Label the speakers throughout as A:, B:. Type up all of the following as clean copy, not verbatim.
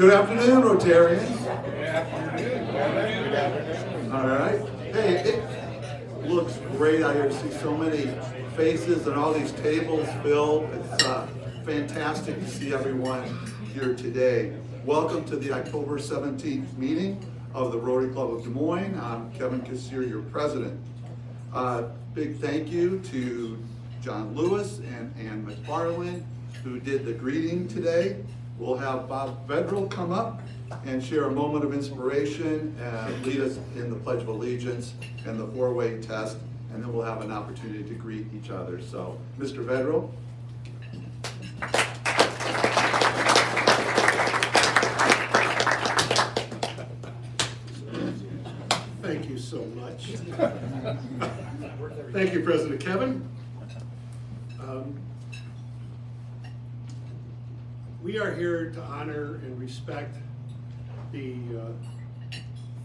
A: Good afternoon, Rotarians.
B: Good afternoon.
A: All right. Hey, it looks great out here to see so many faces and all these tables filled. It's fantastic to see everyone here today. Welcome to the October 17th meeting of the Rotary Club of Des Moines. I'm Kevin Kassier, your president. Big thank you to John Lewis and Ann McFarland who did the greeting today. We'll have Bob Vedral come up and share a moment of inspiration and lead us in the Pledge of Allegiance and the four-way test, and then we'll have an opportunity to greet each other. So, Mr. Vedral.
C: Thank you so much. Thank you, President Kevin. We are here to honor and respect the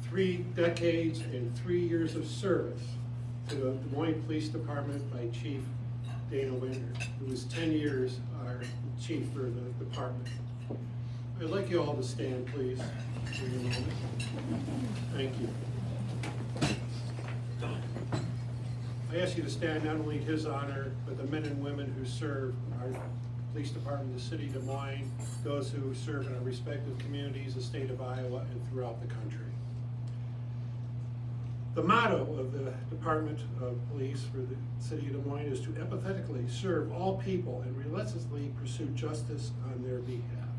C: 3 decades and 3 years of service to the Des Moines Police Department by Chief Dana Winter, who was 10 years our chief for the department. I'd like you all to stand, please, for a moment. Thank you. I ask you to stand not only in his honor, but the men and women who serve our police department, the city of Des Moines, those who serve in our respective communities, the state of Iowa, and throughout the country. The motto of the Department of Police for the city of Des Moines is to empathetically serve all people and relentlessly pursue justice on their behalf.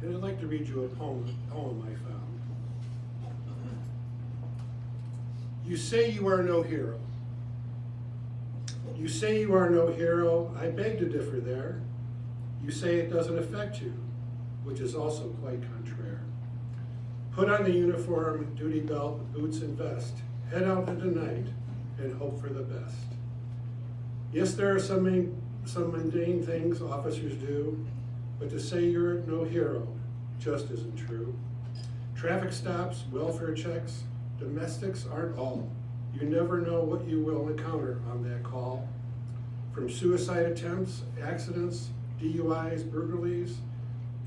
C: And I'd like to read you a poem I found. You say you are no hero. You say you are no hero. I beg to differ there. You say it doesn't affect you, which is also quite contrary. Put on the uniform, duty belt, boots and vest. Head out into the night and hope for the best. Yes, there are some mundane things officers do, but to say you're no hero just isn't true. Traffic stops, welfare checks, domestics aren't all. You never know what you will encounter on that call. From suicide attempts, accidents, DUIs, burglaries,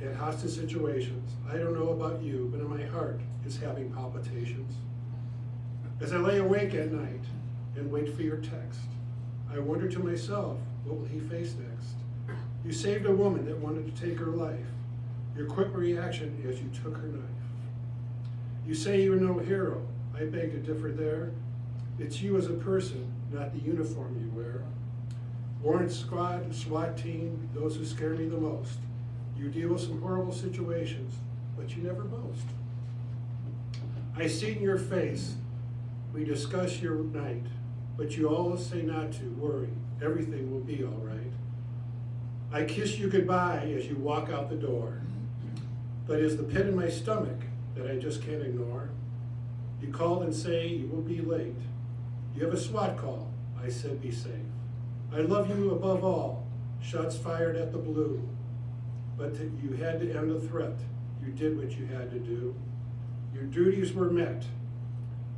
C: and hostage situations. I don't know about you, but in my heart, it's having palpitations. As I lay awake at night and wait for your text, I wonder to myself, what will he face next? You saved a woman that wanted to take her life. Your quick reaction as you took her knife. You say you're no hero. I beg to differ there. It's you as a person, not the uniform you wear. Warrant squad, SWAT team, those who scare me the most. You deal with some horrible situations, but you never boast. I see in your face, we discuss your night, but you always say not to worry, everything will be all right. I kiss you goodbye as you walk out the door, but it's the pit in my stomach that I just can't ignore. You called and say you will be late. You have a SWAT call. I said be safe. I love you above all. Shots fired at the blue. But you had to end the threat. You did what you had to do. Your duties were met.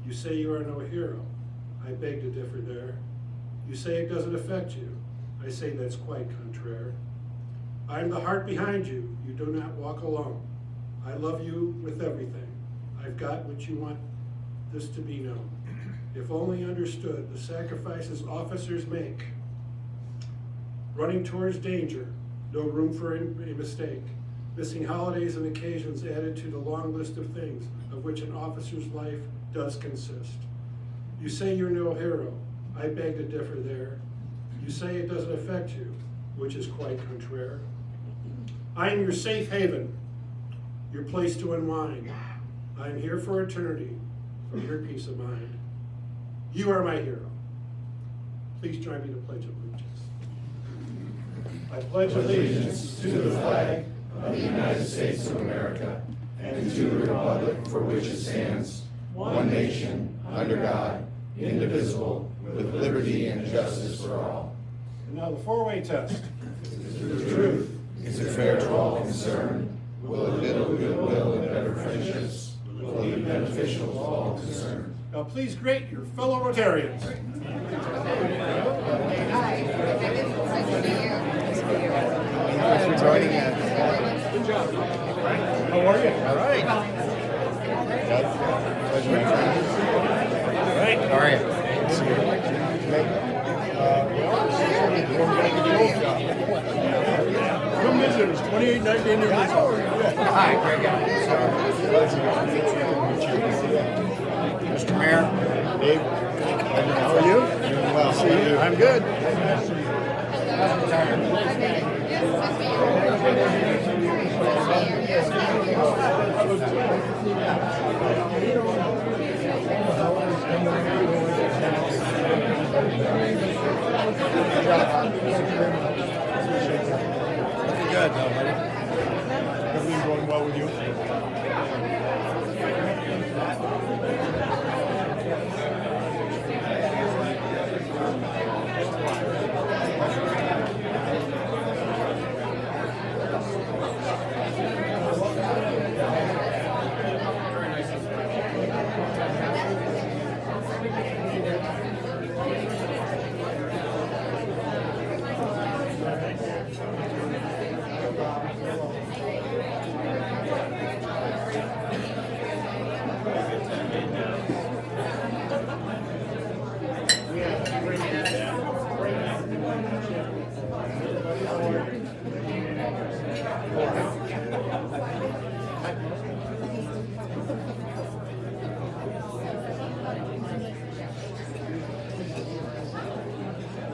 C: You say you are no hero. I beg to differ there. You say it doesn't affect you. I say that's quite contrary. I'm the heart behind you. You do not walk alone. I love you with everything. I've got what you want this to be known. If only understood the sacrifices officers make. Running towards danger, no room for a mistake. Missing holidays and occasions added to the long list of things of which an officer's life does consist. You say you're no hero. I beg to differ there. You say it doesn't affect you, which is quite contrary. I am your safe haven, your place to unwind. I am here for eternity, for your peace of mind. You are my hero. Please join me to pledge allegiance. I pledge
B: Allegiance to the flag of the United States of America and to the republic for which it stands, one nation, under God, indivisible, with liberty and justice for all.
C: And now the four-way test.
B: Is it truth? Is it fair to all concerned? Will it build goodwill and better friendships? Will it be beneficial to all concerned?
C: Now please greet your fellow Rotarians.
D: Thanks for joining us. job. How are you? All right. All right. How are you? Come visit us, 2819 Hi, Greg. Mr. Mayor. Dave. How are you? Doing well. See you. I'm good. Looking good, though, buddy. Everything going well with you?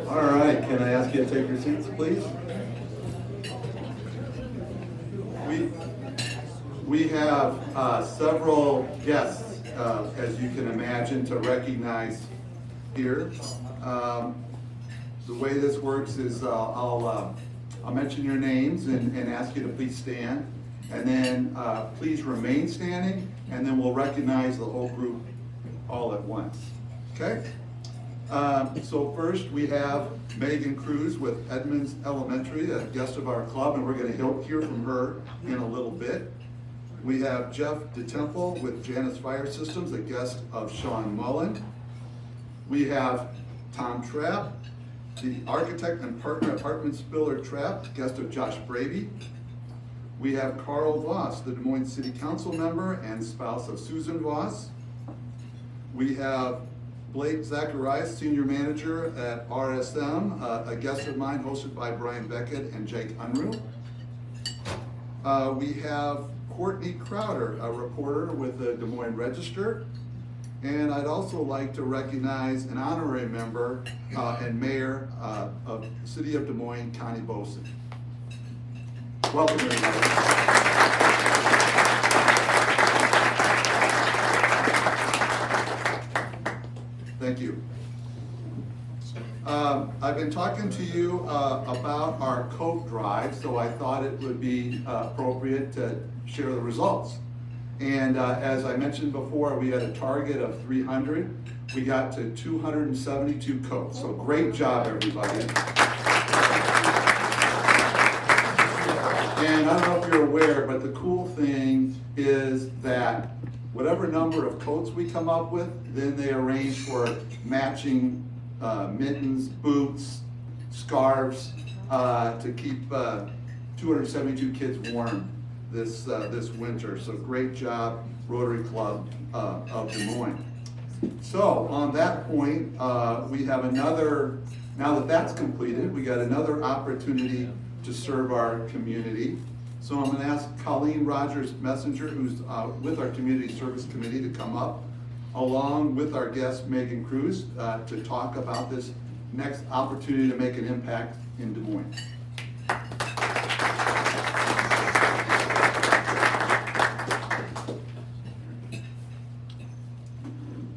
A: All right, can I ask you to take your seats, please? We have several guests, as you can imagine, to recognize here. The way this works is I'll mention your names and ask you to please stand, and then please remain standing, and then we'll recognize the whole group all at once. Okay? So first we have Megan Cruz with Edmonds Elementary, a guest of our club, and we're going to hear from her in a little bit. We have Jeff DeTemple with Janus Fire Systems, a guest of Sean Mullen. We have Tom Trapp, the architect and partner at Hartman Spiller Trapp, guest of Josh Brady. We have Carl Voss, the Des Moines City Council member and spouse of Susan Voss. We have Blake Zacharias, Senior Manager at RSM, a guest of mine hosted by Brian Beckett and Jake Unruh. We have Courtney Crowder, a reporter with the Des Moines Register. And I'd also like to recognize an honorary member and mayor of the City of Des Moines, Connie Boson. Welcome, everybody. Thank you. I've been talking to you about our coat drive, so I thought it would be appropriate to share the results. And as I mentioned before, we had a target of 300. We got to 272 coats, so great job, everybody. And I don't know if you're aware, but the cool thing is that whatever number of coats we come up with, then they arrange for matching mittens, boots, scarves to keep 272 kids warm this winter. So great job, Rotary Club of Des Moines. So on that point, we have another, now that that's completed, we got another opportunity to serve our community. So I'm going to ask Colleen Rogers-Messenger, who's with our Community Service Committee, to come up, along with our guest Megan Cruz, to talk about this next opportunity to make an impact in Des Moines.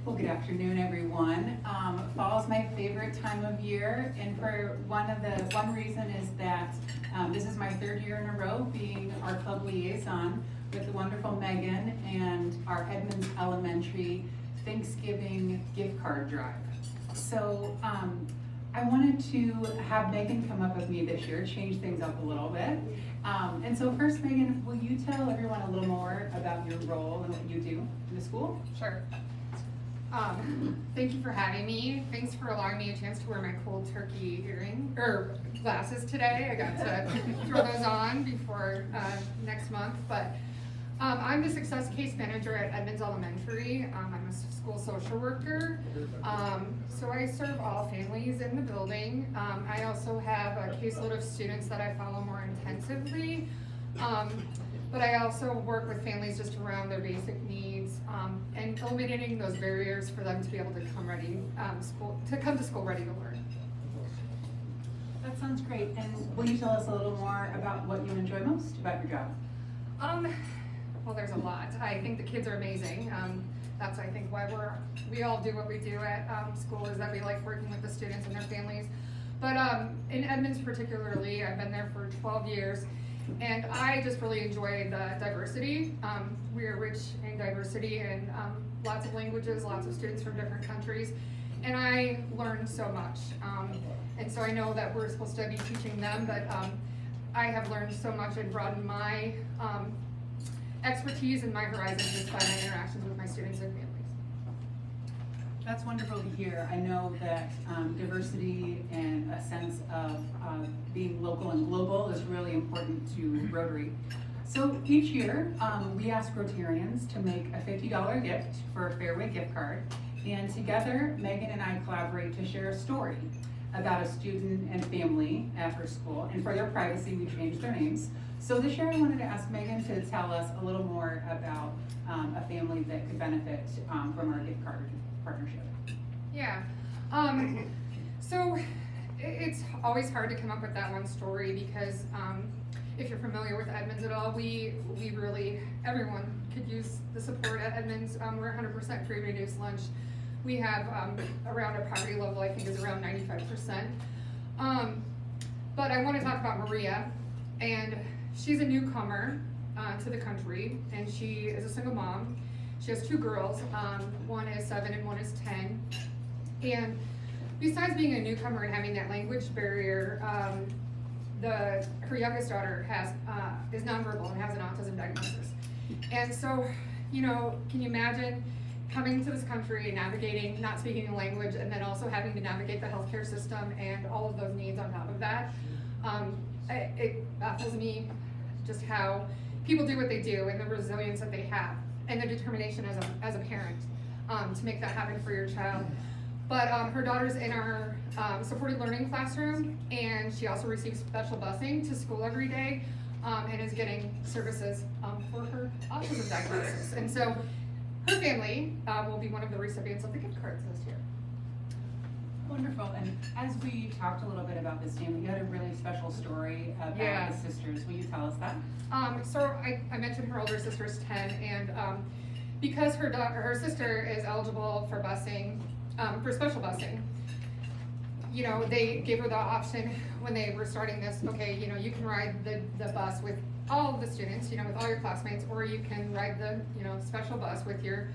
E: Well, good afternoon, everyone. Fall is my favorite time of year, and for one reason is that this is my third year in a row being our club liaison with the wonderful Megan and our Edmonds Elementary Thanksgiving gift card drive. So I wanted to have Megan come up with me this year, change things up a little bit. And so first, Megan, will you tell everyone a little more about your role and what you do in the school?
F: Sure. Thank you for having me. Thanks for allowing me a chance to wear my cold turkey glasses today. I got to throw those on before next month. But I'm the success case manager at Edmonds Elementary. I'm a school social worker. So I serve all families in the building. I also have a caseload of students that I follow more intensively. But I also work with families just around their basic needs and eliminating those barriers for them to be able to come to school ready to learn.
E: That sounds great. And will you tell us a little more about what you enjoy most about your job?
F: Well, there's a lot. I think the kids are amazing. That's, I think, why we all do what we do at school, is that we like working with the students and their families. But in Edmonds particularly, I've been there for 12 years. And I just really enjoy the diversity. We are rich in diversity and lots of languages, lots of students from different countries. And I learned so much. And so I know that we're supposed to be teaching them, but I have learned so much and broadened my expertise and my horizons just by my interactions with my students and families.
E: That's wonderful to hear. I know that diversity and a sense of being local and global is really important to Rotary. So each year, we ask Rotarians to make a $50 gift for a Fairway gift card. And together, Megan and I collaborate to share a story about a student and family at her school. And for their privacy, we changed their names. So this year, I wanted to ask Megan to tell us a little more about a family that could benefit from our gift card partnership.
F: Yeah. So it's always hard to come up with that one story because if you're familiar with Edmonds at all, we really, everyone could use the support at Edmonds. We're 100% free reduced lunch. We have around our poverty level, I think, is around 95%. But I want to talk about Maria, and she's a newcomer to the country, and she is a single mom. She has two girls, one is 7 and one is 10. And besides being a newcomer and having that language barrier, her youngest daughter is nonverbal and has an autism diagnosis. And so, can you imagine coming to this country and navigating, not speaking the language, and then also having to navigate the healthcare system and all of those needs on top of that? It baffles me just how people do what they do and the resilience that they have and the determination as a parent to make that happen for your child. But her daughter's in our supported learning classroom, and she also receives special busing to school every day and is getting services for her autism diagnosis. And so her family will be one of the recipients of the gift cards this year.
E: Wonderful. And as we talked a little bit about this family, you had a really special story about the sisters. Will you tell us that?
F: So I mentioned her older sister's 10, and because her sister is eligible for busing, for special busing, they gave her the option when they were starting this, okay, you can ride the bus with all of the students, with all your classmates, or you can ride the, special bus with your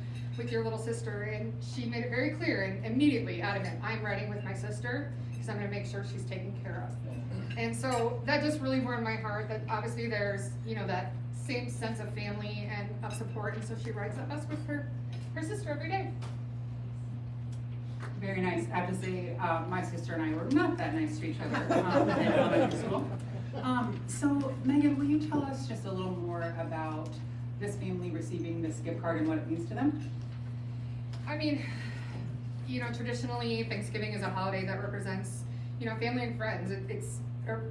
F: little sister. And she made it very clear and immediately adamant, I'm riding with my sister because I'm going to make sure she's taken care of. And so that just really warmed my heart that obviously there's, that same sense of family and of support. And so she rides that bus with her sister every day.
E: Very nice. I have to say, my sister and I were not that nice to each other in elementary school. So Megan, will you tell us just a little more about this family receiving this gift card and what it means to them?
F: I mean, traditionally Thanksgiving is a holiday that represents, family and friends. It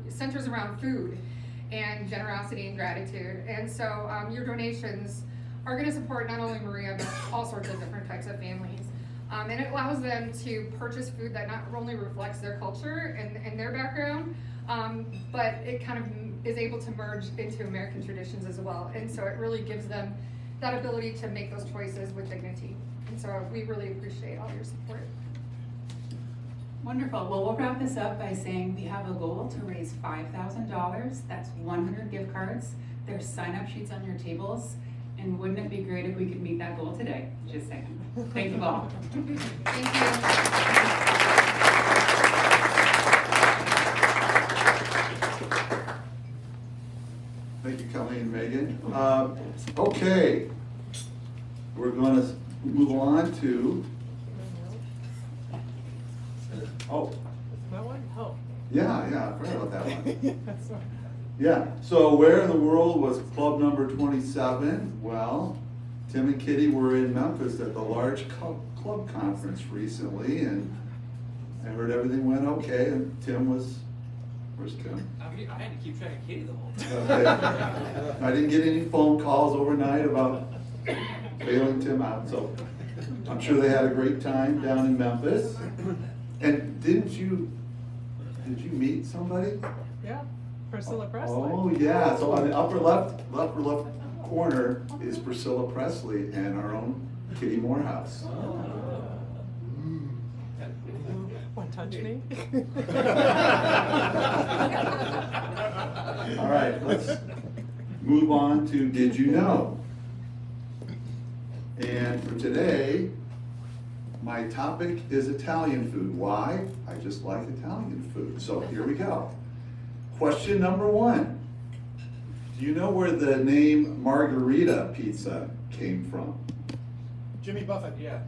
F: centers around food and generosity and gratitude. And so your donations are going to support not only Maria, but all sorts of different types of families. And it allows them to purchase food that not only reflects their culture and their background, but it kind of is able to merge into American traditions as well. And so it really gives them that ability to make those choices with dignity. And so we really appreciate all your support.
E: Wonderful. Well, we'll wrap this up by saying we have a goal to raise $5,000. That's 100 gift cards. There's sign-up sheets on your tables. And wouldn't it be great if we could meet that goal today? Just saying. Thank you all.
F: Thank you.
A: Thank you, Kelly and Megan. Okay, we're going to move on to Oh,
G: That one? Oh.
A: yeah, I forgot about that one. Yeah, so where in the world was club number 27? Well, Tim and Kitty were in Memphis at the large club conference recently, and I heard everything went okay, and Tim was, where's Tim?
G: I had to keep track of Kitty the whole time.
A: Okay. I didn't get any phone calls overnight about bailing Tim out, so I'm sure they had a great time down in Memphis. And did you meet somebody?
G: Yeah, Priscilla Presley.
A: Oh, yeah, so on the upper left corner is Priscilla Presley and our own Kitty Morehouse.
G: Want to touch me?
A: All right, let's move on to Did You Know? And for today, my topic is Italian food. Why? I just like Italian food. So here we go. Question number 1. Do you know where the name Margherita pizza came from?
D: Jimmy Buffett.
G: Yeah.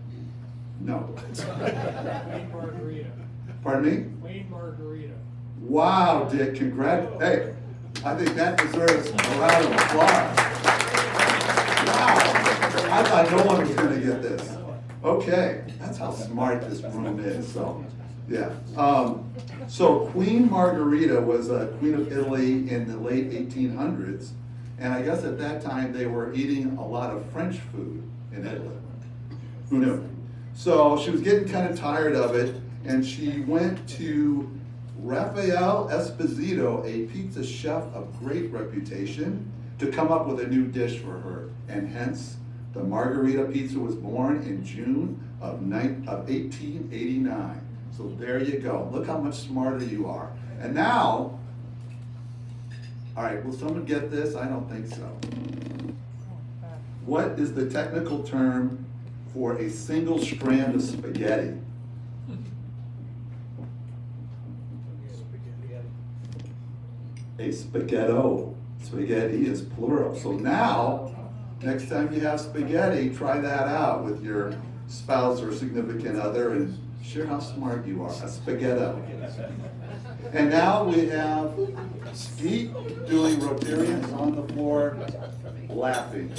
A: No.
G: Wayne Margarita.
A: Pardon me?
G: Wayne Margarita.
A: Wow, Dick, Hey, I think that deserves a round of applause. Wow. I thought no one was gonna get this. Okay, that's how smart this room is, so, yeah. So Queen Margherita was a queen of Italy in the late 1800s, and I guess at that time they were eating a lot of French food in Italy. Who knew? So she was getting kind of tired of it, and she went to Raphael Esposito, a pizza chef of great reputation, to come up with a new dish for her, and hence the Margherita pizza was born in June of 1889. So there you go. Look how much smarter you are. And now, all right, will someone get this? I don't think so. What is the technical term for a single strand of spaghetti? A spaghetto. Spaghetti is plural. So now, next time you have spaghetti, try that out with your spouse or significant other and share how smart you are. A spaghetto. And now we have Skeet doing Rotarians on the floor, laughing.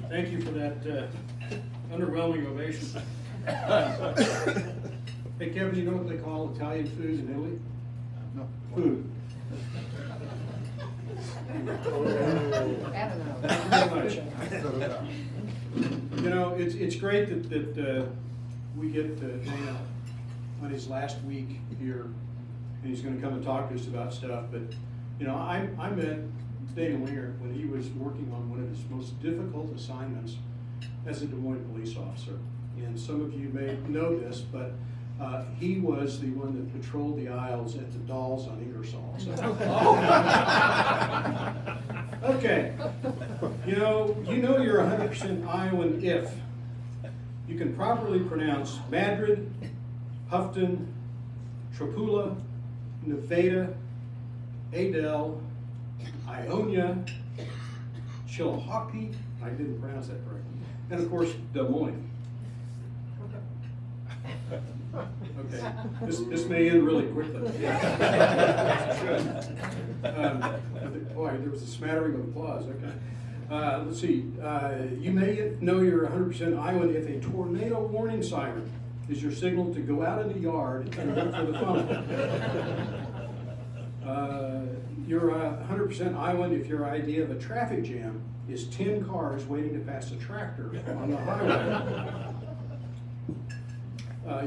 H: Thank you for that underwhelming ovation. Hey Kevin, you know what they call Italian food in Italy?
A: No.
H: Food. You know, it's great that we get Dana on his last week here, and he's gonna come and talk to us about stuff, but, you know, I met Dana Winger when he was working on one of his most difficult assignments as a Des Moines police officer. And some of you may know this, but he was the one that patrolled the aisles at the Dolls on Ingersoll. So. Okay, you know you're 100% Iowan if you can properly pronounce Madrid, Houghton, Tropula, Nevada, Adel, Ionia, Chilhouette, I didn't pronounce that correctly, and of course Des Moines. Okay, this may end really quickly. Boy, there was a smattering of applause. Okay, let's see. You may know you're 100% Iowan if a tornado warning siren is your signal to go out in the yard and look for the funnel. You're 100% Iowan if your idea of a traffic jam is 10 cars waiting to pass a tractor on the highway.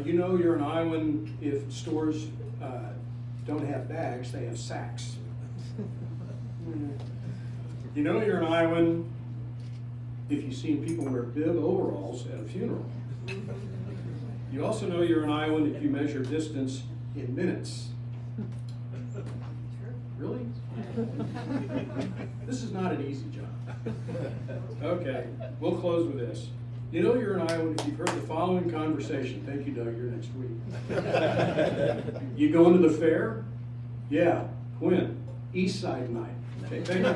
H: You know you're an Iowan if stores don't have bags, they have sacks. You know you're an Iowan if you've seen people wear bib overalls at a funeral. You also know you're an Iowan if you measure distance in minutes. Really? This is not an easy job. Okay, we'll close with this. You know you're an Iowan if you've heard the following conversation. Thank you, Doug, you're next week. You going to the fair? Yeah, when? East Side night. Okay, thank you.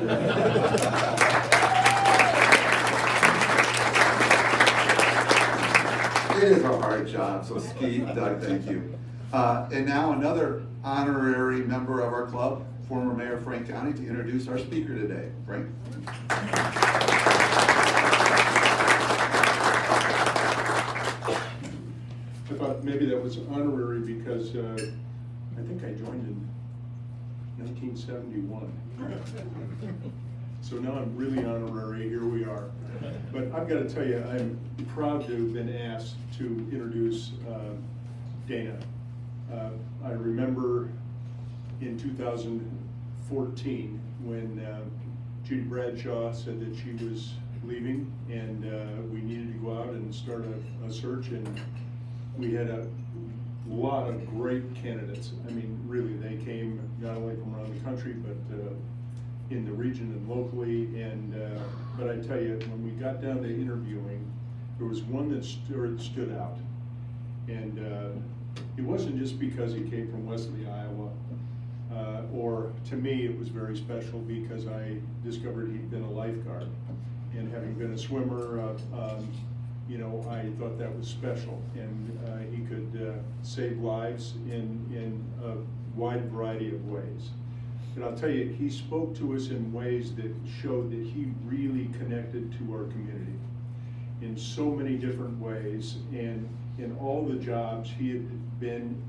A: It is a hard job, so Skeet, Doug, thank you. And now another honorary member of our club, former Mayor Frank County, to introduce our speaker today. Frank?
I: I thought maybe that was honorary because I think I joined in 1971. So now I'm really honorary, here we are. But I've got to tell you, I'm proud to have been asked to introduce Dana. I remember in 2014 when Judy Bradshaw said that she was leaving and we needed to go out and start a search, and we had a lot of great candidates. I mean, really, they came not only from around the country, but in the region and locally. And but I tell you, when we got down to interviewing, there was one that stood out. And it wasn't just because he came from Wesley, Iowa, or to me, it was very special because I discovered he'd been a lifeguard. And having been a swimmer, you know, I thought that was special, and he could save lives in a wide variety of ways. But I'll tell you, he spoke to us in ways that showed that he really connected to our community in so many different ways, and in all the jobs he had been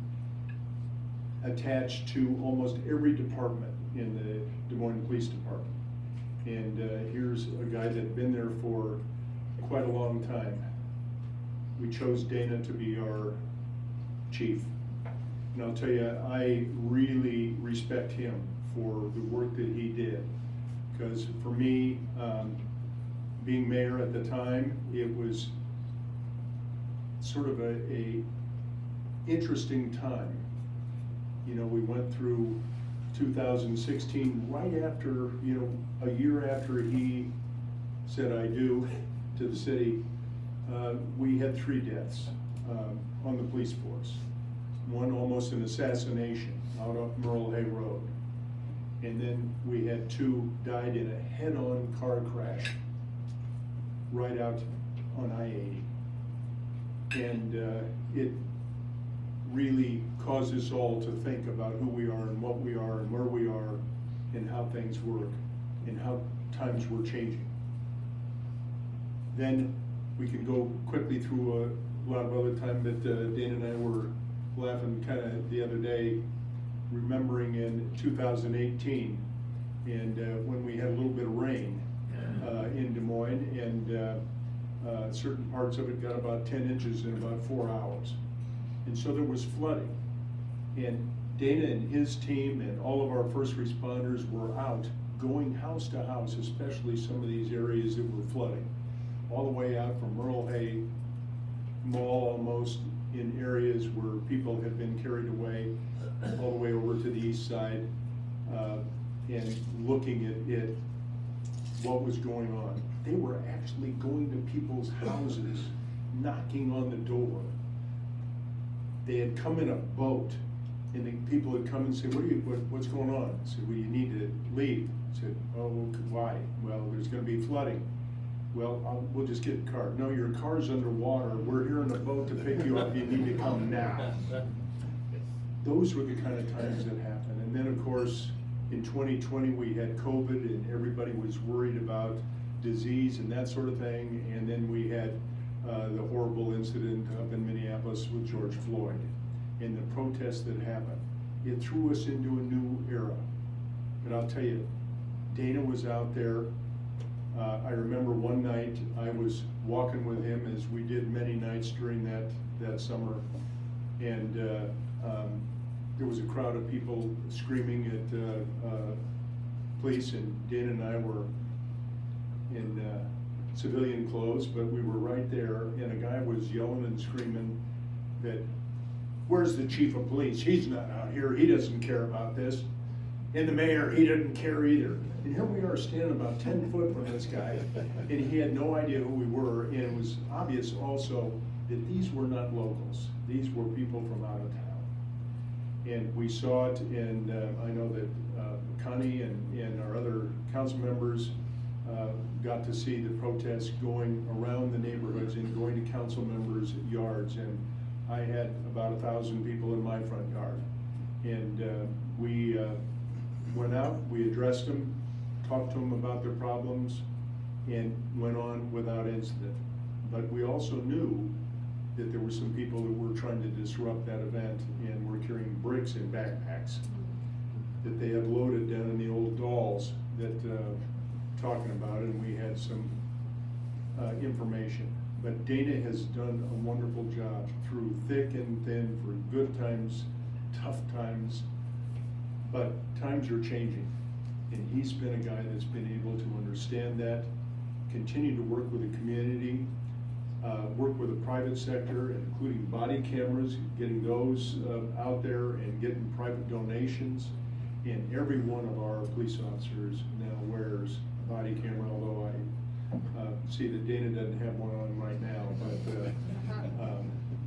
I: attached to almost every department in the Des Moines Police Department. And here's a guy that had been there for quite a long time. We chose Dana to be our chief. And I'll tell you, I really respect him for the work that he did. Because for me, being mayor at the time, it was sort of a interesting time. You know, we went through 2016, right after, you know, a year after he said I do to the city, we had 3 deaths on the police force. One almost an assassination out on Merle Hay Road. And then we had 2 died in a head-on car crash right out on I-80. And it really caused us all to think about who we are and what we are and where we are and how things work and how times were changing. Then we can go quickly through a lot of other time, but Dana and I were laughing kind of the other day, remembering in 2018, and when we had a little bit of rain in Des Moines, and certain parts of it got about 10 inches in about 4 hours. And so there was flooding. And Dana and his team and all of our first responders were out going house to house, especially some of these areas that were flooding, all the way out from Merle Hay Mall almost, in areas where people had been carried away, all the way over to the east side, and looking at what was going on. They were actually going to people's houses, knocking on the door. They had come in a boat, and the people had come and said, what's going on? I said, well, you need to leave. I said, oh, why? Well, there's gonna be flooding. Well, we'll just get a car. No, your car's underwater. We're here in a boat to pick you up. You need to come now. Those were the kind of times that happened. And then, of course, in 2020, we had COVID, and everybody was worried about disease and that sort of thing. And then we had the horrible incident up in Minneapolis with George Floyd and the protests that happened. It threw us into a new era. But I'll tell you, Dana was out there. I remember one night I was walking with him, as we did many nights during that summer, and there was a crowd of people screaming at police, and Dana and I were in civilian clothes, but we were right there, and a guy was yelling and screaming that, where's the chief of police? He's not out here, he doesn't care about this. And the mayor, he didn't care either. And here we are standing about 10 foot from this guy, and he had no idea who we were, and it was obvious also that these were not locals. These were people from out of town. And we saw it, and I know that Connie and our other council members got to see the protests going around the neighborhoods and going to council members' yards. And I had about 1,000 people in my front yard. And we went out, we addressed them, talked to them about their problems, and went on without incident. But we also knew that there were some people that were trying to disrupt that event and were carrying bricks in backpacks that they had loaded down in the old dolls that talking about it, and we had some information. But Dana has done a wonderful job through thick and thin, for good times, tough times, but times are changing. And he's been a guy that's been able to understand that, continue to work with the community, work with the private sector, including body cameras, getting those out there and getting private donations. And every one of our police officers now wears a body camera, although I see that Dana doesn't have one on right now, but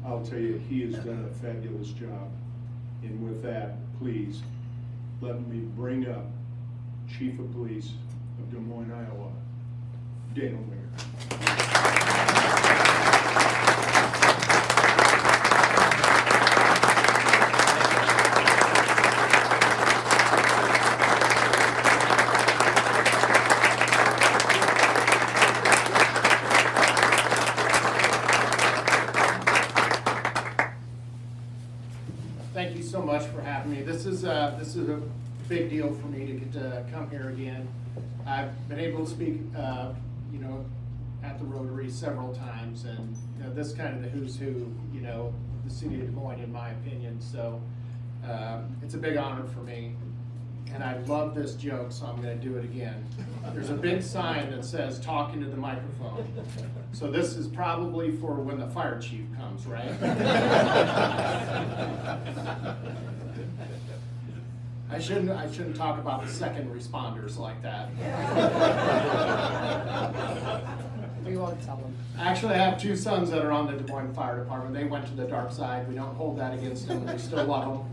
I: I'll tell you, he has done a fabulous job. And with that, please, let me bring up Chief of Police of Des Moines, Iowa, Dana Winger.
J: Thank you so much for having me. This is a big deal for me to get to come here again. I've been able to speak, at the Rotary several times, and this is kind of the who's who, the city of Des Moines, in my opinion. So it's a big honor for me, and I love this joke, so I'm going to do it again. There's a big sign that says "Talk into the microphone." So this is probably for when the fire chief comes, right? I shouldn't talk about the second responders like that.
G: We won't tell them.
J: Actually, I have two sons that are on the Des Moines Fire Department. They went to the dark side. We don't hold that against them. We still love them.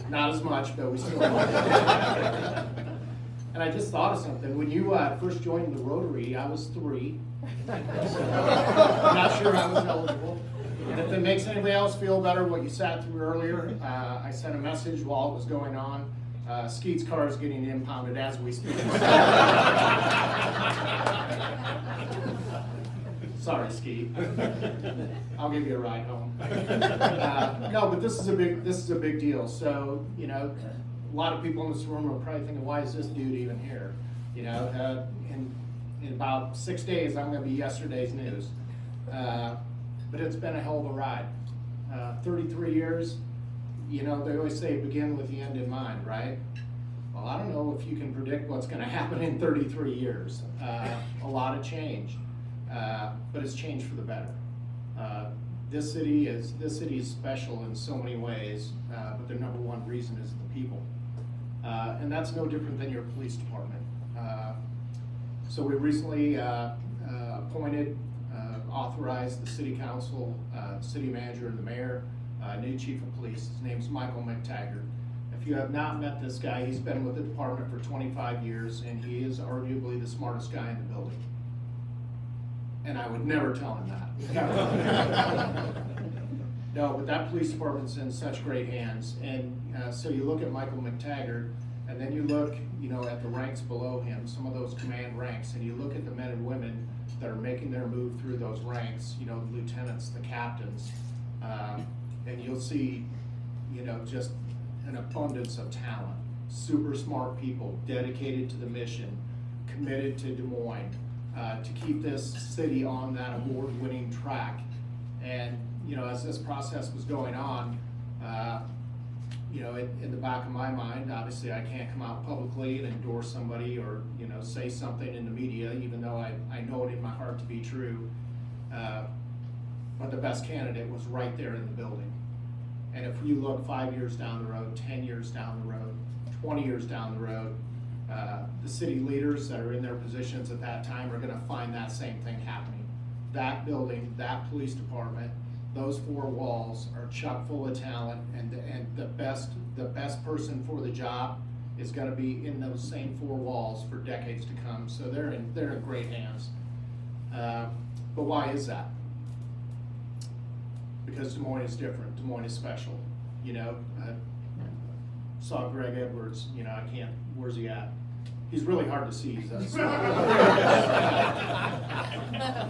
J: Not as much, but we still love them. And I just thought of something. When you first joined the Rotary, I was 3. I'm not sure I was eligible. And if it makes anybody else feel better, what you sat through earlier, I sent a message while it was going on. Skeet's car is getting impounded as we speak. Sorry, Skeet. I'll give you a ride home. No, but this is a big deal. So, a lot of people in this room are probably thinking, why is this dude even here? In about 6 days, I'm going to be yesterday's news. But it's been a hell of a ride. 33 years, they always say begin with the end in mind, right? Well, I don't know if you can predict what's going to happen in 33 years. A lot of change, but it's changed for the better. This city is special in so many ways, but the number one reason is the people. And that's no different than your police department. So we recently appointed, authorized the city council, city manager, and the mayor, new chief of police. His name's Michael McTaggart. If you have not met this guy, he's been with the department for 25 years, and he is arguably the smartest guy in the building. And I would never tell him that. No, but that police department's in such great hands. And so you look at Michael McTaggart, and then you look, at the ranks below him, some of those command ranks, and you look at the men and women that are making their move through those ranks, the lieutenants, the captains, and you'll see, just an abundance of talent, super smart people, dedicated to the mission, committed to Des Moines, to keep this city on that award-winning track. And, as this process was going on, in the back of my mind, obviously I can't come out publicly and endorse somebody or, say something in the media, even though I know it in my heart to be true. But the best candidate was right there in the building. And if you look 5 years down the road, 10 years down the road, 20 years down the road, the city leaders that are in their positions at that time are gonna find that same thing happening. That building, that police department those four walls are chock full of talent, and the best person for the job is gonna be in those same four walls for decades to come. So they're in great hands. But why is that? Because Des Moines is different. Des Moines is special. You know, I saw Greg Edwards. You know, I can't. Where's he at? He's really hard to see.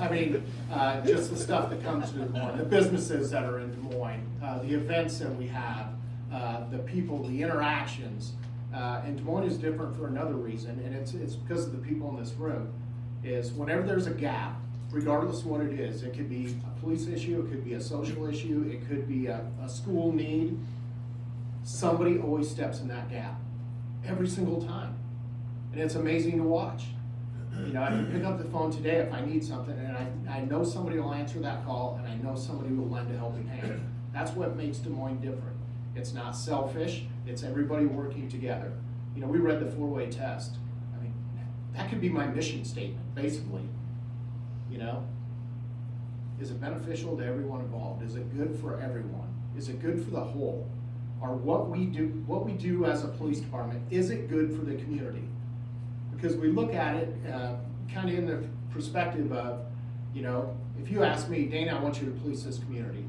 J: I mean, just the stuff that comes to Des Moines, the businesses that are in Des Moines, the events that we have, the people, the interactions. And Des Moines is different for another reason, and it's because of the people in this room. Is whenever there's a gap, regardless of what it is, it could be a police issue, it could be a social issue, it could be a school need, somebody always steps in that gap, every single time. And it's amazing to watch. You know, I can pick up the phone today if I need something, and I know somebody will answer that call, and I know somebody will lend a helping hand. That's what makes Des Moines different. It's not selfish, it's everybody working together. You know, we read the four-way test. I mean, that could be my mission statement, basically. You know, is it beneficial to everyone involved? Is it good for everyone? Is it good for the whole? Or what we do as a police department, is it good for the community? Because we look at it kind of in the perspective of, you know, if you ask me, Dana, I want you to police this community.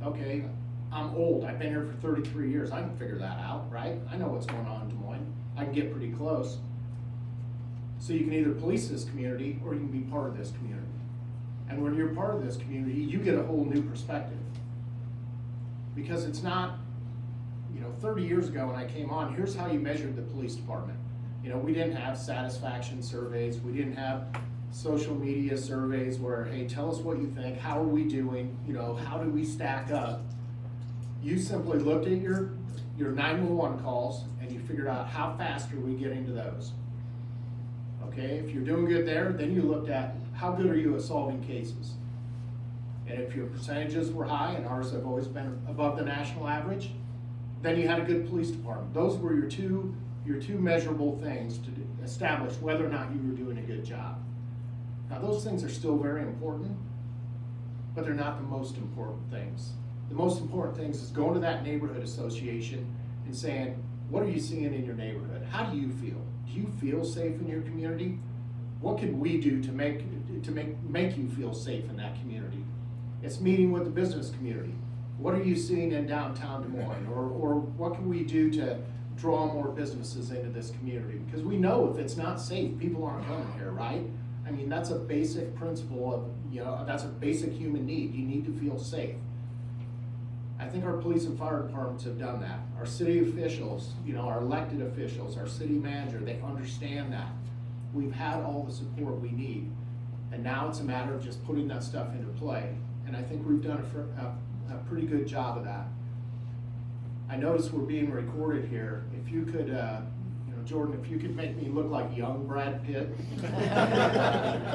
J: Okay, I'm old, I've been here for 33 years, I can figure that out, right? I know what's going on in Des Moines, I can get pretty close. So you can either police this community or you can be part of this community. And when you're part of this community, you get a whole new perspective. Because it's not, you know, 30 years ago when I came on, here's how you measured the police department. You know, we didn't have satisfaction surveys, we didn't have social media surveys where, hey, tell us what you think, how are we doing, you know, how do we stack up? You simply looked at your 911 calls and you figured out how fast are we getting to those. Okay, if you're doing good there, then you looked at how good are you at solving cases. And if your percentages were high, and ours have always been above the national average, then you had a good police department. Those were your two measurable things to establish whether or not you were doing a good job. Now those things are still very important, but they're not the most important things. The most important things is going to that neighborhood association and saying, what are you seeing in your neighborhood? How do you feel? Do you feel safe in your community? What can we do to make you feel safe in that community? It's meeting with the business community. What are you seeing in downtown Des Moines? Or what can we do to draw more businesses into this community? Because we know if it's not safe, people aren't coming here, right? I mean, that's a basic principle of, you know, that's a basic human need. You need to feel safe. I think our police and fire departments have done that. Our city officials, you know, our elected officials, our city manager, they understand that. We've had all the support we need. And now it's a matter of just putting that stuff into play. And I think we've done a pretty good job of that. I notice we're being recorded here. If you could, you know, Jordan, if you could make me look like young Brad Pitt,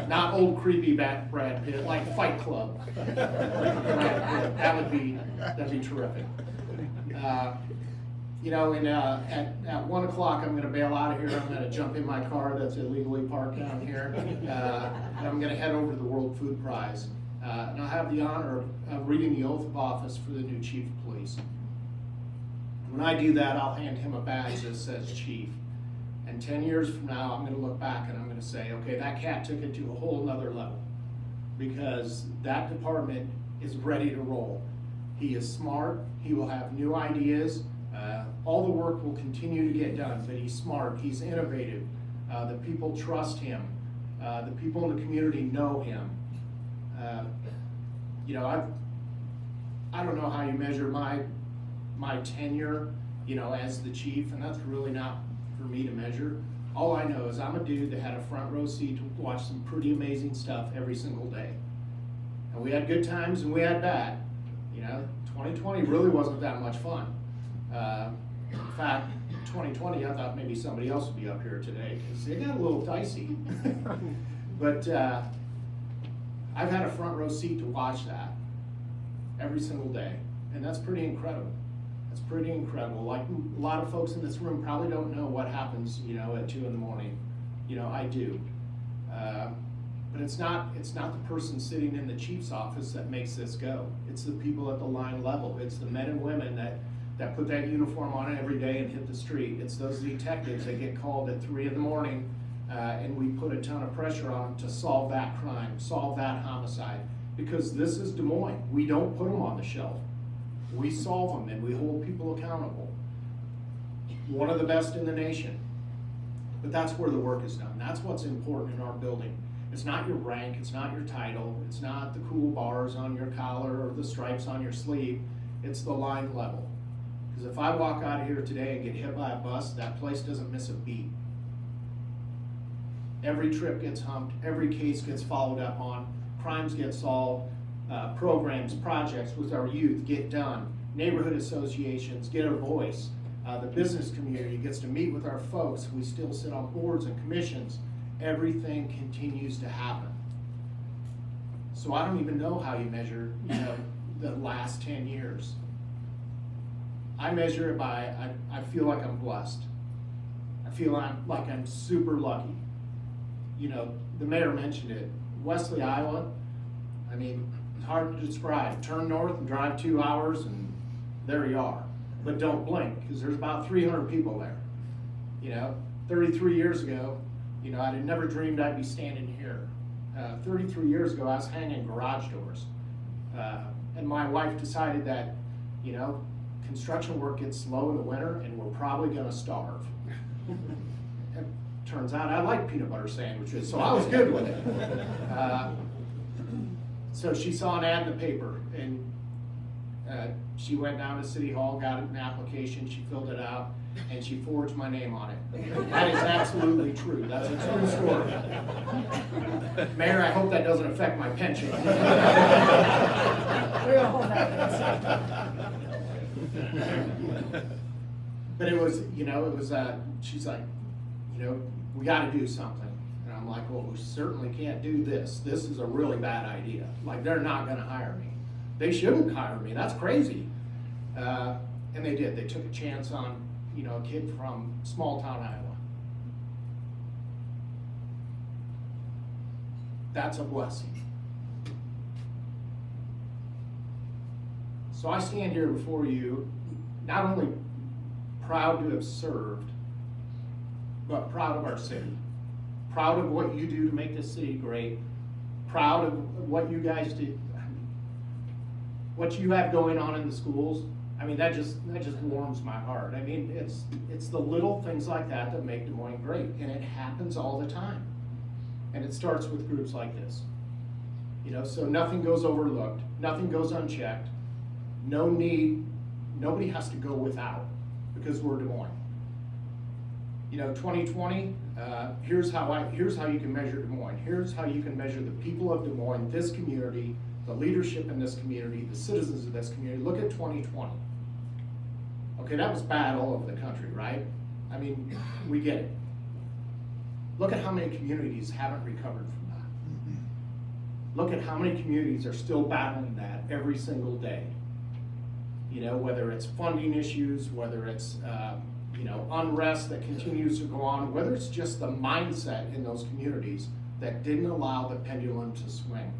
J: not old creepy Brad Pitt, like Fight Club. That'd be terrific. You know, and at 1 o'clock, I'm gonna bail out of here. I'm gonna jump in my car that's illegally parked down here, and I'm gonna head over to the World Food Prize. And I'll have the honor of reading the oath of office for the new chief of police. When I do that, I'll hand him a badge that says chief. And 10 years from now, I'm gonna look back and I'm gonna say, okay, that cat took it to a whole nother level. Because that department is ready to roll. He is smart, he will have new ideas, all the work will continue to get done, but he's smart, he's innovative, the people trust him, the people in the community know him. You know, I don't know how you measure my tenure, you know, as the chief, and that's really not for me to measure. All I know is I'm a dude that had a front row seat to watch some pretty amazing stuff every single day. And we had good times and we had bad. You know, 2020 really wasn't that much fun. In fact, 2020, I thought maybe somebody else would be up here today because it got a little dicey. But I've had a front row seat to watch that every single day, and that's pretty incredible. That's pretty incredible. Like a lot of folks in this room probably don't know what happens, you know, at 2 in the morning. You know, I do. But it's not the person sitting in the chief's office that makes this go. It's the people at the line level. It's the men and women that put that uniform on every day and hit the street. It's those detectives that get called at 3 in the morning, and we put a ton of pressure on to solve that crime, solve that homicide. Because this is Des Moines. We don't put them on the shelf. We solve them and we hold people accountable. One of the best in the nation. But that's where the work is done. That's what's important in our building. It's not your rank, it's not your title, it's not the cool bars on your collar or the stripes on your sleeve, it's the line level. Because if I walk out of here today and get hit by a bus, that place doesn't miss a beat. Every trip gets humped, every case gets followed up on, crimes get solved, programs, projects with our youth get done, neighborhood associations get a voice, the business community gets to meet with our folks, we still sit on boards and commissions. Everything continues to happen. So I don't even know how you measure, the last 10 years. I measure it by, I feel like I'm blessed. I feel like I'm super lucky. The mayor mentioned it. Wesley, Iowa, it's hard to describe. Turn north and drive 2 hours and there you are. But don't blink, because there's about 300 people there. 33 years ago, I had never dreamed I'd be standing here. 33 years ago, I was hanging garage doors. And my wife decided that, construction work gets slow in the winter and we're probably gonna starve. It turns out I like peanut butter sandwiches, so I was good with it. So she saw an ad in the paper and she went down to City Hall, got an application, she filled it out, and she forged my name on it. That is absolutely true. That's a true story. Mayor, I hope that doesn't affect my pension.
G: We're gonna hold that.
J: But it was, she's like, we gotta do something. And I'm like, well, we certainly can't do this. This is a really bad idea. Like, they're not gonna hire me. They shouldn't hire me, that's crazy. And they did, they took a chance on, a kid from small town Iowa. That's a blessing. So I stand here before you, not only proud to have served, but proud of our city. Proud of what you do to make this city great. Proud of what you guys do, what you have going on in the schools. That just warms my heart. It's the little things like that make Des Moines great, and it happens all the time. And it starts with groups like this. So nothing goes overlooked, nothing goes unchecked, nobody has to go without, because we're Des Moines. 2020, here's how you can measure Des Moines. Here's how you can measure the people of Des Moines, this community, the leadership in this community, the citizens of this community. Look at 2020. Okay, that was bad all over the country, right? We get it. Look at how many communities haven't recovered from that. Look at how many communities are still battling that every single day. Whether it's funding issues, whether it's unrest that continues to go on, whether it's just the mindset in those communities that didn't allow the pendulum to swing.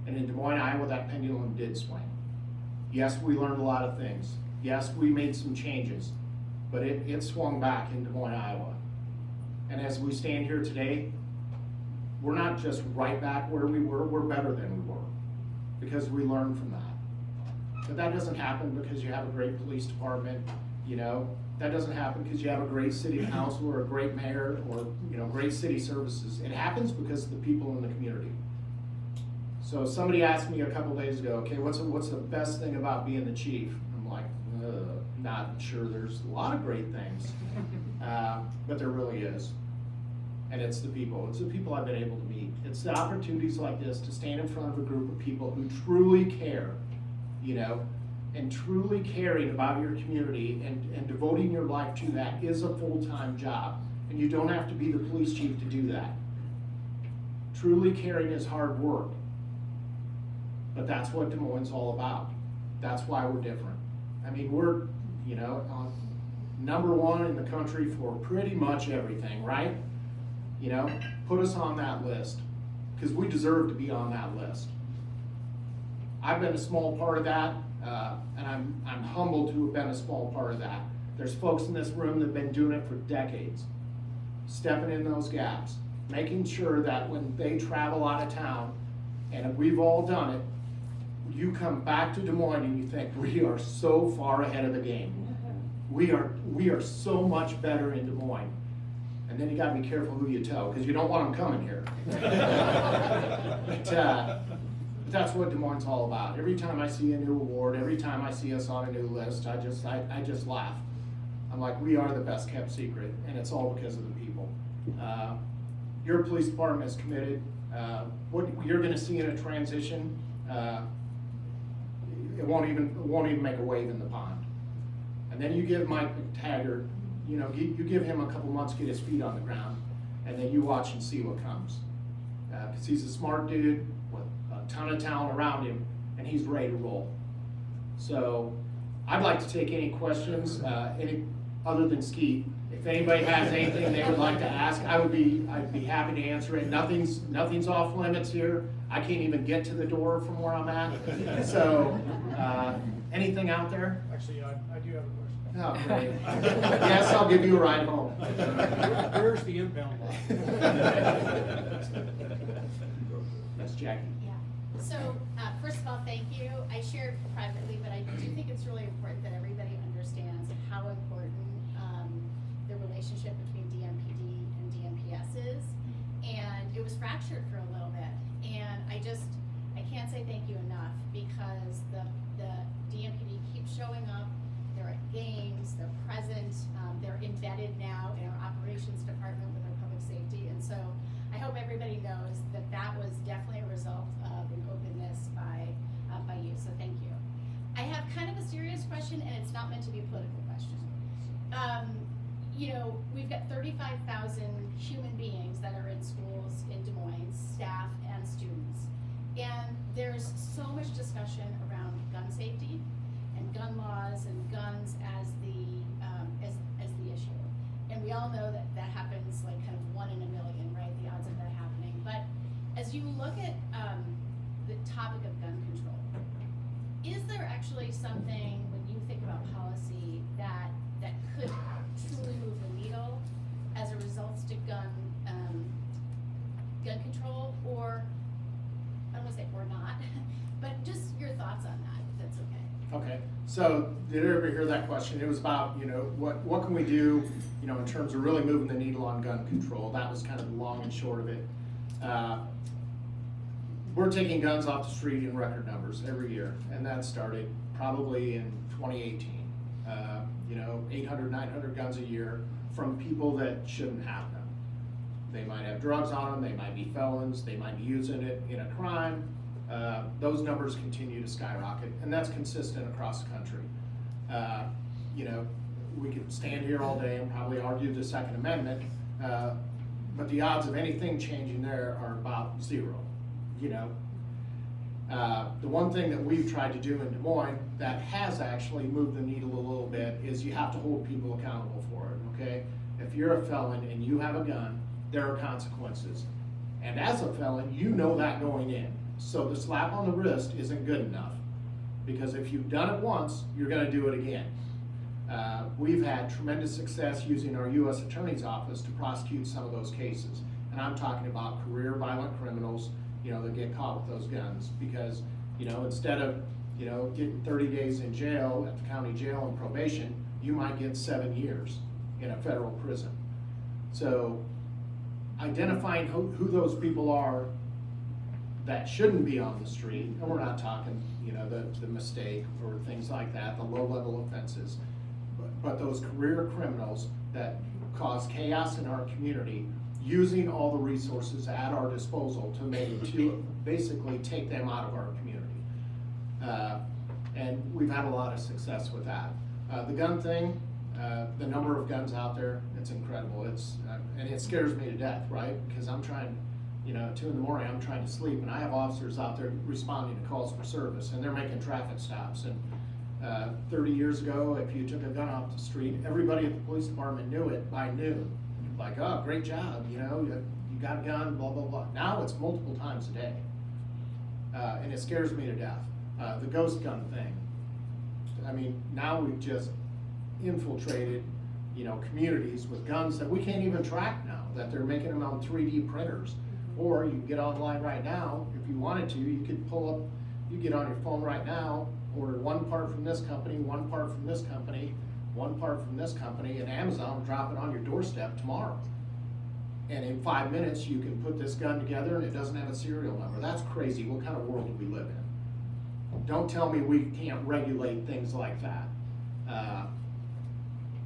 J: And in Des Moines, Iowa, that pendulum did swing. Yes, we learned a lot of things. Yes, we made some changes, but it swung back in Des Moines, Iowa. And as we stand here today, we're not just right back where we were, we're better than we were, because we learned from that. But that doesn't happen because you have a great police department, that doesn't happen because you have a great city council or a great mayor or, great city services. It happens because of the people in the community. So somebody asked me a couple days ago, okay, what's the best thing about being the chief? I'm like, not sure. There's a lot of great things, but there really is. And it's the people. It's the people I've been able to meet. It's the opportunities like this to stand in front of a group of people who truly care, and truly caring about your community and devoting your life to that is a full-time job. And you don't have to be the police chief to do that. Truly caring is hard work. But that's what Des Moines is all about. That's why we're different. We're, number one in the country for pretty much everything, right? You know, put us on that list, because we deserve to be on that list. I've been a small part of that, and I'm humbled to have been a small part of that. There's folks in this room that have been doing it for decades, stepping in those gaps, making sure that when they travel out of town, and we've all done it, you come back to Des Moines and you think, we are so far ahead of the game. We are so much better in Des Moines. And then you gotta be careful who you tell, because you don't want them coming here. But that's what Des Moines is all about. Every time I see a new award, every time I see us on a new list, I just laugh. I'm like, we are the best kept secret, and it's all because of the people. Your police department is committed. What you're gonna see in a transition, it won't even make a wave in the pond. And then you give Mike McTaggart, you give him a couple months to get his feet on the ground, and then you watch and see what comes. Because he's a smart dude with a ton of talent around him, and he's ready to roll. So I'd like to take any questions, any other than Skeet. If anybody has anything they would like to ask, I'd be happy to answer it. Nothing's off limits here. I can't even get to the door from where I'm at. So anything out there?
G: Actually, I do have a question.
J: Oh, great. Yes, I'll give you a ride home.
G: Where's the impound lot?
J: That's Jackie.
K: Yeah. So, first of all, thank you. I shared privately, but I do think it's really important that everybody understands how important the relationship between DMPD and DMPS is. And it was fractured for a little bit. And I can't say thank you enough, because the DMPD keeps showing up. They're at games, they're present, they're embedded now in our operations department with our public safety. And so I hope everybody knows that that was definitely a result of an openness by you, so thank you. I have kind of a serious question, and it's not meant to be a political question. We've got 35,000 human beings that are in schools in Des Moines, staff and students. And there's so much discussion around gun safety and gun laws and guns as the issue. And we all know that happens like kind of 1 in a million, right? The odds of that happening. But as you look at the topic of gun control, is there actually something, when you think about policy, that could truly move the needle as a result to gun control, or I don't want to say or not, but just your thoughts on that, if that's okay.
J: Okay, so did everybody hear that question? It was about, what can we do, in terms of really moving the needle on gun control. That was kind of the long and short of it. We're taking guns off the street in record numbers every year, and that started probably in 2018. 800, 900 guns a year from people that shouldn't have them. They might have drugs on them, they might be felons, they might be using it in a crime. Those numbers continue to skyrocket, and that's consistent across the country. We could stand here all day and probably argue the Second Amendment, but the odds of anything changing there are about zero. The one thing that we've tried to do in Des Moines that has actually moved the needle a little bit is you have to hold people accountable for it, okay? If you're a felon and you have a gun, there are consequences. And as a felon, you know that going in. So the slap on the wrist isn't good enough, because if you've done it once, you're gonna do it again. We've had tremendous success using our U.S. Attorney's Office to prosecute some of those cases. And I'm talking about career violent criminals, that get caught with those guns, because, instead of, getting 30 days in jail at the county jail and probation, you might get 7 years in a federal prison. So identifying who those people are that shouldn't be on the street, and we're not talking, the mistake or things like that, the low-level offenses, but those career criminals that cause chaos in our community, using all the resources at our disposal to basically take them out of our community. And we've had a lot of success with that. The gun thing, the number of guns out there, it's incredible. And it scares me to death, right? Because I'm trying, 2 in the morning, I'm trying to sleep, and I have officers out there responding to calls for service, and they're making traffic stops. And 30 years ago, if you took a gun off the street, everybody at the police department knew it by noon. like, oh, great job, you know, you got a gun, blah, blah, blah. Now it's multiple times a day. And it scares me to death. The ghost gun thing. I mean, now we've just infiltrated, you know, communities with guns that we can't even track now, that they're making them on 3D printers. Or you can get online right now, if you wanted to, you could pull up, you get on your phone right now, order one part from this company, one part from this company, one part from this company, and Amazon will drop it on your doorstep tomorrow. And in 5 minutes, you can put this gun together and it doesn't have a serial number. That's crazy. What kind of world do we live in? Don't tell me we can't regulate things like that.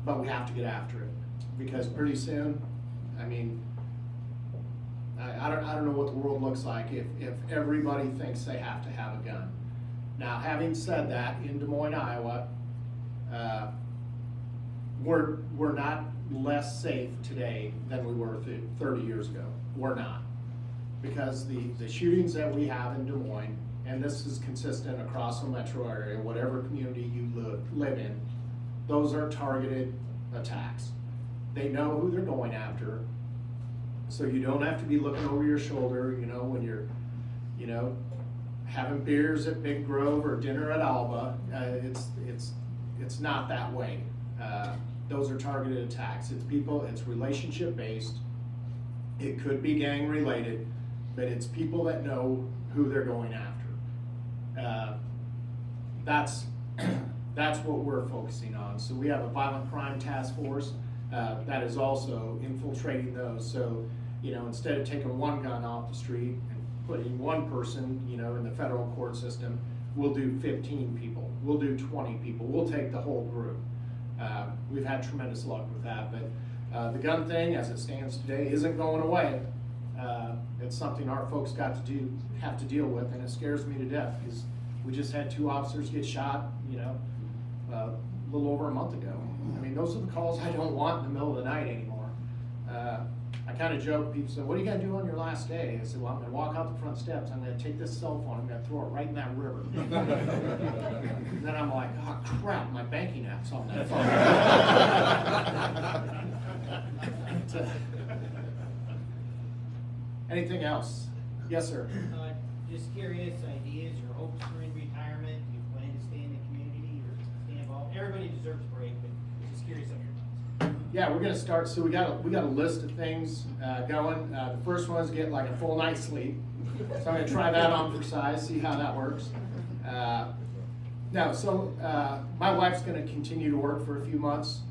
J: But we have to get after it, because pretty soon, I mean, I don't know what the world looks like if everybody thinks they have to have a gun. Now, having said that, in Des Moines, Iowa, we're not less safe today than we were 30 years ago. We're not. Because the shootings that we have in Des Moines, and this is consistent across the metro area, whatever community you live in, those are targeted attacks. They know who they're going after, so you don't have to be looking over your shoulder, you know, when you're, you know, having beers at Big Grove or dinner at Alba. It's not that way. Those are targeted attacks. It's people, it's relationship based. It could be gang related, but it's people that know who they're going after. That's what we're focusing on. So we have a violent crime task force that is also infiltrating those. So, you know, instead of taking one gun off the street and putting one person, you know, in the federal court system, we'll do 15 people, we'll do 20 people, we'll take the whole group. We've had tremendous luck with that, but the gun thing, as it stands today, isn't going away. It's something our folks have to deal with, and it scares me to death, because we just had 2 officers get shot, you know, a little over a month ago. I mean, those are the calls I don't want in the middle of the night anymore. I kind of joke, people say, what are you gonna do on your last day? I said, well, I'm gonna walk out the front steps, I'm gonna take this cell phone, I'm gonna throw it right in that river. And then I'm like, oh crap, my banking app's on that phone. Anything else? Yes, sir.
L: Just curious, ideas, your hopes for in retirement, do you plan to stay in the community or stay involved? Everybody deserves a break, but just curious of your thoughts.
J: Yeah, we're gonna start, so we got a list of things going. The first one is get like a full night's sleep. So I'm gonna try that on for size, see how that works. My wife's gonna continue to work for a few months.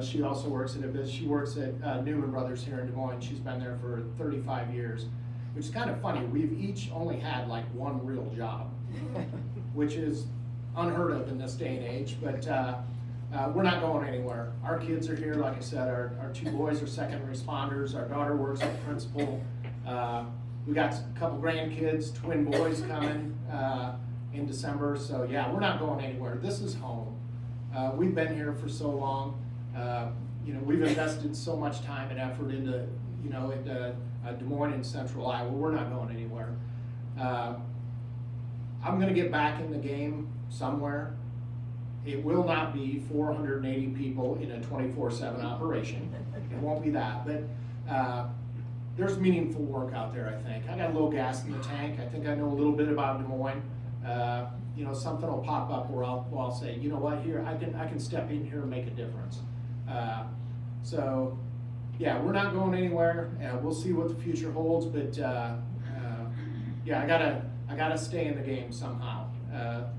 J: She also works at a business. She works at Newman Brothers here in Des Moines. She's been there for 35 years, which is kind of funny. We've each only had like one real job, which is unheard of in this day and age, but we're not going anywhere. Our kids are here, like I said, our 2 boys are second responders. Our daughter works at the principal. We got a couple grandkids, twin boys coming in December, so yeah, we're not going anywhere. This is home. We've been here for so long. We've invested so much time and effort into, Des Moines and Central Iowa. We're not going anywhere. I'm gonna get back in the game somewhere. It will not be 480 people in a 24/7 operation. It won't be that, but there's meaningful work out there, I think. I got a little gas in the tank. I think I know a little bit about Des Moines. Something will pop up where I'll say, you know what, here, I can step in here and make a difference. Yeah, we're not going anywhere. We'll see what the future holds, but yeah, I gotta stay in the game somehow.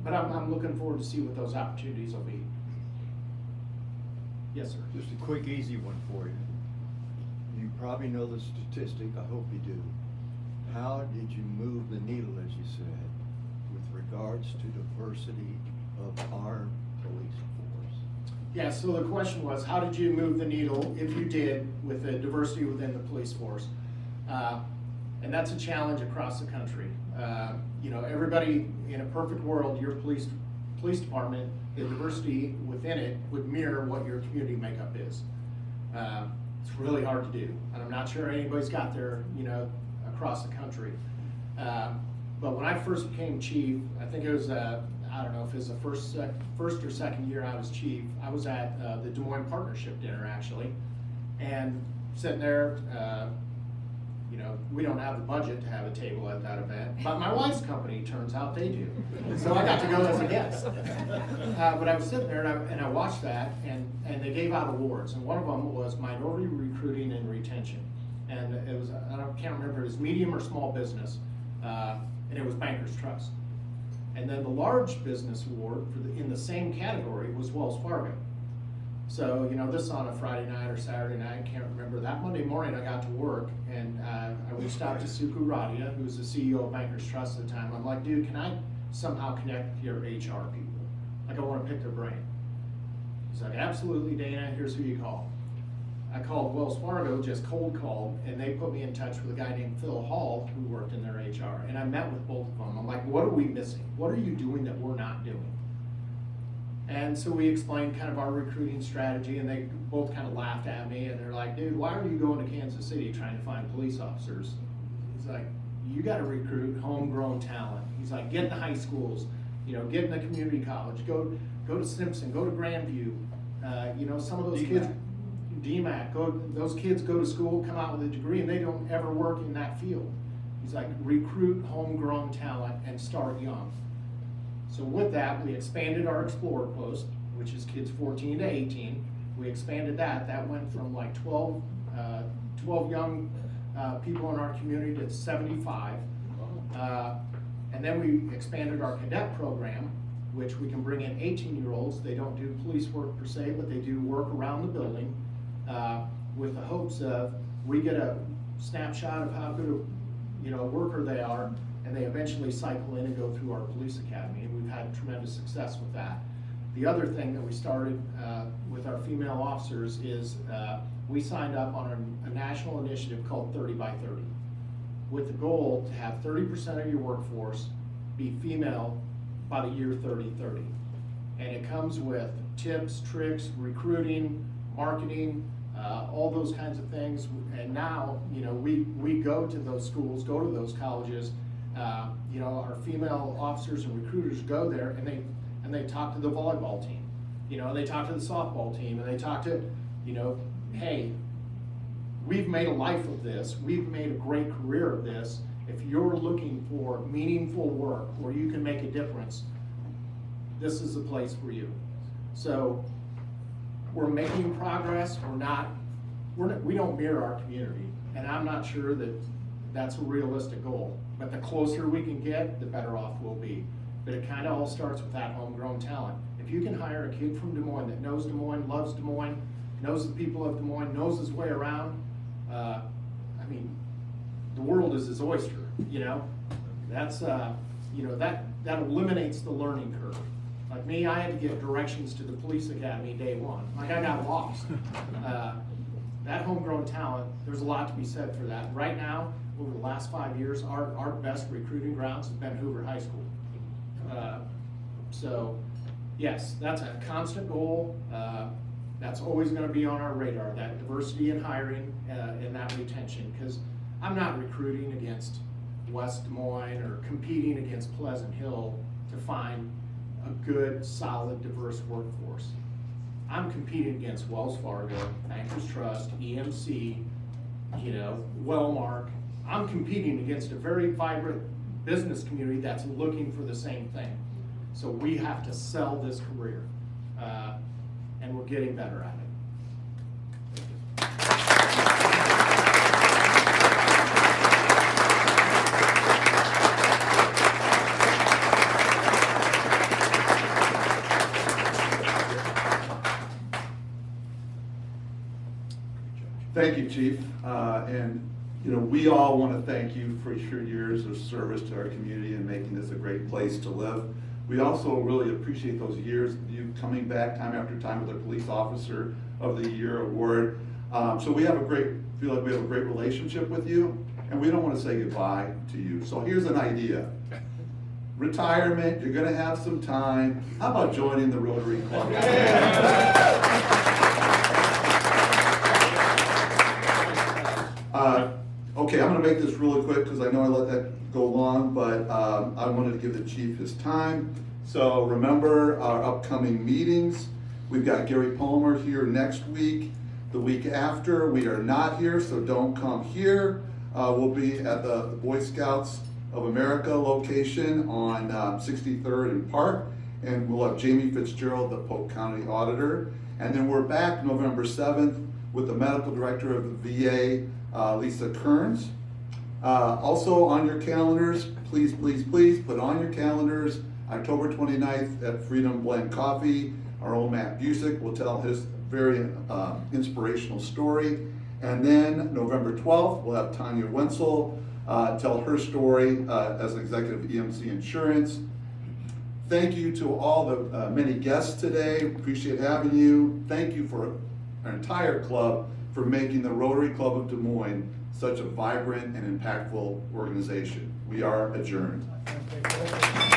J: But I'm looking forward to see what those opportunities will be. Yes, sir.
D: Just a quick, easy one for you. You probably know the statistic, I hope you do. How did you move the needle, as you said, with regards to diversity of our police force?
J: Yeah, so the question was, how did you move the needle, if you did, with the diversity within the police force? And that's a challenge across the country. Everybody, in a perfect world, your police department, the diversity within it would mirror what your community makeup is. It's really hard to do, and I'm not sure anybody's got there, across the country. But when I first became chief, I think it was, I don't know if it was the first or second year I was chief, I was at the Des Moines Partnership Dinner, actually. And sitting there, you know, we don't have the budget to have a table at that event, but my wife's company, turns out they do. So I got to go as a guest. But I was sitting there and I watched that, and they gave out awards, and one of them was minority recruiting and retention. And it was, can't remember, it was medium or small business, and it was Bankers Trust. And then the large business award in the same category was Wells Fargo. So, you know, this on a Friday night or Saturday night, I can't remember. That Monday morning I got to work, and I reached out to Suku Radia, who was the CEO of Bankers Trust at the time. I'm like, dude, can I somehow connect with your HR people? Like, I want to pick their brain. He's like, absolutely, Dana, here's who you call. I called Wells Fargo, just cold called, and they put me in touch with a guy named Phil Hall, who worked in their HR. And I met with both of them. I'm like, what are we missing? What are you doing that we're not doing? And so we explained kind of our recruiting strategy, and they both kind of laughed at me, and they're like, dude, why are you going to Kansas City trying to find police officers? He's like, you got to recruit homegrown talent. He's like, get in the high schools, you know, get in the community college, go to Simpson, go to Grandview. You know, some of those kids, DMAC, those kids go to school, come out with a degree, and they don't ever work in that field. He's like, recruit homegrown talent and start young. So with that, we expanded our Explorer Post, which is kids 14 to 18. We expanded that. That went from like 12 young people in our community to 75. And then we expanded our cadet program, which we can bring in 18-year-olds. They don't do police work per se, but they do work around the building with the hopes of we get a snapshot of how good a worker they are, and they eventually cycle in and go through our police academy, and we've had tremendous success with that. The other thing that we started with our female officers is we signed up on a national initiative called 30 by 30, with the goal to have 30% of your workforce be female by the year 3030. And it comes with tips, tricks, recruiting, marketing, all those kinds of things. And now, we go to those schools, go to those colleges. Our female officers and recruiters go there, and they talk to the volleyball team. They talk to the softball team, and they talk to, hey, we've made a life of this. We've made a great career of this. If you're looking for meaningful work where you can make a difference, this is the place for you. So we're making progress. We don't mirror our community, and I'm not sure that that's a realistic goal. But the closer we can get, the better off we'll be. But it kind of all starts with that homegrown talent. If you can hire a kid from Des Moines that knows Des Moines, loves Des Moines, knows the people of Des Moines, knows his way around, the world is his oyster. That's that eliminates the learning curve. Like me, I had to get directions to the police academy day one. Like, I got lost. That homegrown talent, there's a lot to be said for that. Right now, over the last 5 years, our best recruiting grounds have been Hoover High School. So yes, that's a constant goal. That's always going to be on our radar, that diversity in hiring and that retention, because I'm not recruiting against West Des Moines or competing against Pleasant Hill to find a good, solid, diverse workforce. I'm competing against Wells Fargo, Bankers Trust, EMC, Wellmark. I'm competing against a very vibrant business community that's looking for the same thing. So we have to sell this career, and we're getting better at it.
A: Thank you, Chief. We all want to thank you for your years of service to our community and making this a great place to live. We also really appreciate those years of you coming back time after time with a Police Officer of the Year award. So we feel like we have a great relationship with you, and we don't want to say goodbye to you. So here's an idea. Retirement, you're going to have some time. How about joining the Rotary Club? Okay, I'm going to make this really quick because I know I let that go long, but I wanted to give the Chief his time. So remember our upcoming meetings. We've got Gary Palmer here next week. The week after, we are not here, so don't come here. We'll be at the Boy Scouts of America location on 63rd and Park, and we'll have Jamie Fitzgerald, the Polk County Auditor. And then we're back November 7th with the Medical Director of the VA, Lisa Kearns. Also on your calendars, please put on your calendars, October 29th at Freedom Blend Coffee. Our own Matt Busick will tell his very inspirational story. And then November 12th, we'll have Tanya Wenzel tell her story as executive of EMC Insurance. Thank you to all the many guests today. Appreciate having you. Thank you for our entire club for making the Rotary Club of Des Moines such a vibrant and impactful organization. We are adjourned.
G: Okay, cool.